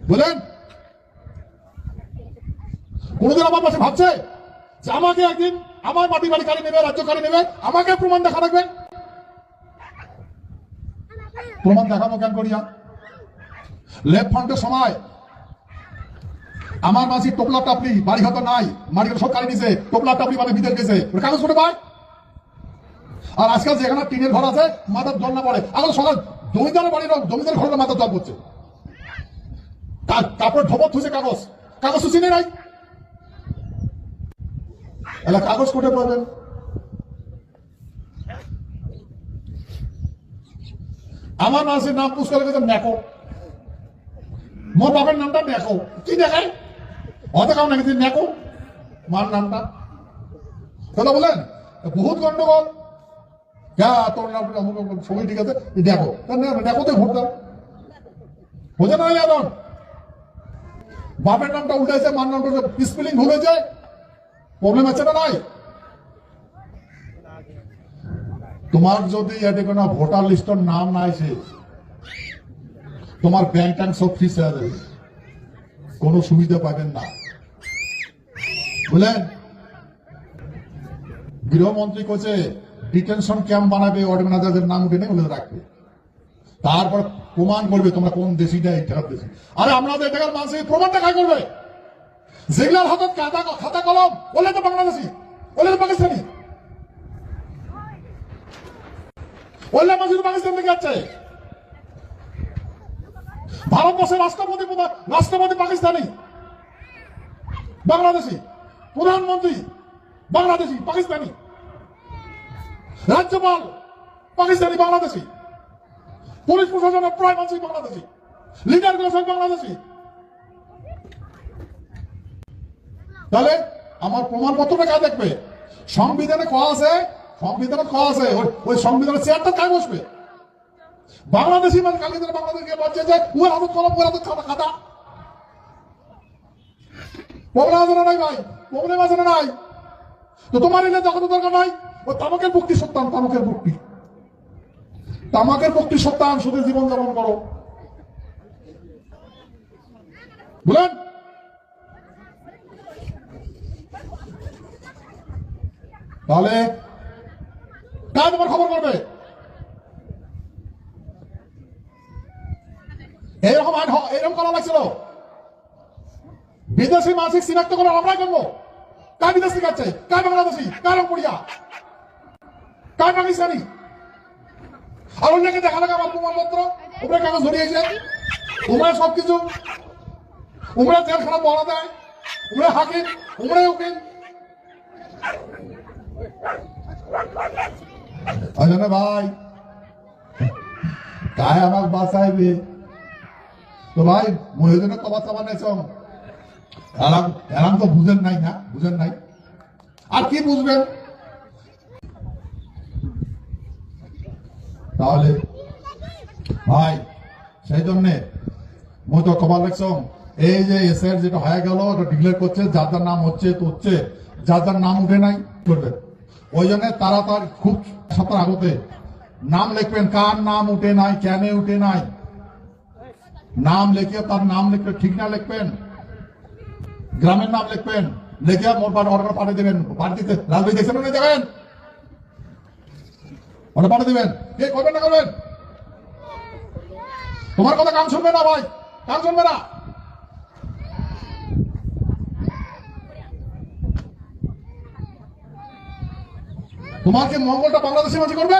বলেন কোনদিন আমার পাশে ভাবছে যে আমাকে একদিন আমার মাটি বাড়ি কাড়ি নেবে, রাজ্য কাড়ি নেবে, আমাকে প্রমাণ দেখা রাখবে? প্রমাণ দেখাবো কেন করিয়া? লেফট ফ্রন্টের সময় আমার মাঝি টোপলা টাপলি বাড়ি হয়তো নাই, মাটি সব কাড়ি নিছে, টোপলা টাপলি মানে বিদেশ গেছে, কাগজ করে পায়। আর আজকাল যেখানে টিনের ঘর আছে মাথার জল না পড়ে, আগে সকাল জমিদারের বাড়ির জমিদার ঘরে মাথার জল পড়ছে, তারপরে ঢোপর থুছে কাগজ, কাগজ তো চিনে নাই, এলা কাগজ কোটে পাবেন। আমার মাসের নাম পুষ করে গেছে নেকো, মোর বাপের নামটা নেকো, কি দেখায় অত কাম নাকি নেকো মার নামটা, কথা বলেন বহুত গন্ডগোল। তোর নাম ছবি ঠিক আছে দেখো, দেখোতে ভোট দাও, বোঝে না এখন বাপের নামটা উল্টেছে, মার নামটা স্পেলিং ভুল হয়েছে, প্রবলেম আছে না নাই? তোমার যদি এটি কোনো ভোটার লিস্টের নাম না আসে, তোমার ব্যাংক ট্যাঙ্ক সব ফ্রিজ হয়ে যাবে, কোনো সুবিধা পাবেন না, বুঝলেন? গৃহমন্ত্রী কোচে ডিটেনশন ক্যাম্প বানাবে, অর্গানাইজারদের নাম উঠে নেই বলে রাখবে, তারপর প্রমাণ করবে তোমরা কোন দেশিটা খারাপ দেশি। আরে আমাদের দেখার মানুষ প্রমাণ দেখাই করবে, যেগুলার হাতত খাতা কলম বলে তো বাংলাদেশি, বলে তো পাকিস্তানি, বললে মানুষ পাকিস্তান থেকে যাচ্ছে। ভারতবর্ষের রাষ্ট্রপতি পাকিস্তানি, বাংলাদেশি, প্রধানমন্ত্রী বাংলাদেশি পাকিস্তানি, রাজ্যপাল পাকিস্তানি বাংলাদেশি, পুলিশ প্রশাসনের প্রায় মানুষই বাংলাদেশি, লিডার গুলো সব বাংলাদেশি। তাহলে আমার প্রমাণপত্রটা কাজ দেখবে? সংবিধানে ক আছে, ওই সংবিধানের চেয়ারটা কাজ বসবে বাংলাদেশি মানে কালকে বাংলাদেশকে বাচ্চা যায় ওর হাতে কলম, ওর হাতে খাতা, প্রবলেম আছে না নাই ভাই? প্রবলেম আছে না নাই? তো তোমার এলে যখন দরকার নাই, ও তামাকের মুক্তি সত্যান, তামাকের মুক্তি সত্যান, শুধু জীবন যাপন করো, বুঝলেন? তাহলে কাজ তোমার খবর করবে? এইরকম আইন এরকম করা লাগছিল, বিদেশি মানসিক চিনাক্ত করে আমরাই করবো, কার বিদেশি কাছে, কার বাংলাদেশি, কার রংপুরিয়া, কার পাকিস্তানি, আর অন্যকে দেখা লাগে আমার প্রমাণপত্র উপরে কাগজ ধরিয়েছে, উমরা সবকিছু, উমরা জেল খারাপ বলা দেয়, উমরা হাকিম, উমরা উকিল, না ভাই কায় আমার বাঁচাইবে তো ভাই, মহিলাদের তো বাচ্চা বানাইছম, এরাম তো বুঝেন নাই, না বুঝেন নাই, আর কি বুঝবেন? তাহলে ভাই সেই জন্যে মই তো খবর রাখছম, এই যে এসের যেটা হয়ে গেল ওটা ডিক্লেয়ার করছে, যার যার নাম হচ্ছে তো হচ্ছে, যার যার নাম উঠে নাই করবে, ওই জন্য তারা তার খুব সপ্তাহ আগতে নাম লিখবেন, কার নাম উঠে নাই, কেন উঠে নাই, নাম লিখে তার নাম লিখবে, ঠিক না লিখবেন, গ্রামের নাম লিখবেন, লিখে মোর অর্ডার পাঠিয়ে দেবেন, পাঠিয়ে রাজনীতি দেখছেন না, দেখেন অর্ডার পাঠিয়ে দেবেন, কে করবেন না করবেন? তোমার কথা কাম শুনবে না ভাই, কাম শুনবে না। তোমার কি মঙ্গলটা বাংলাদেশের মাঝে করবে?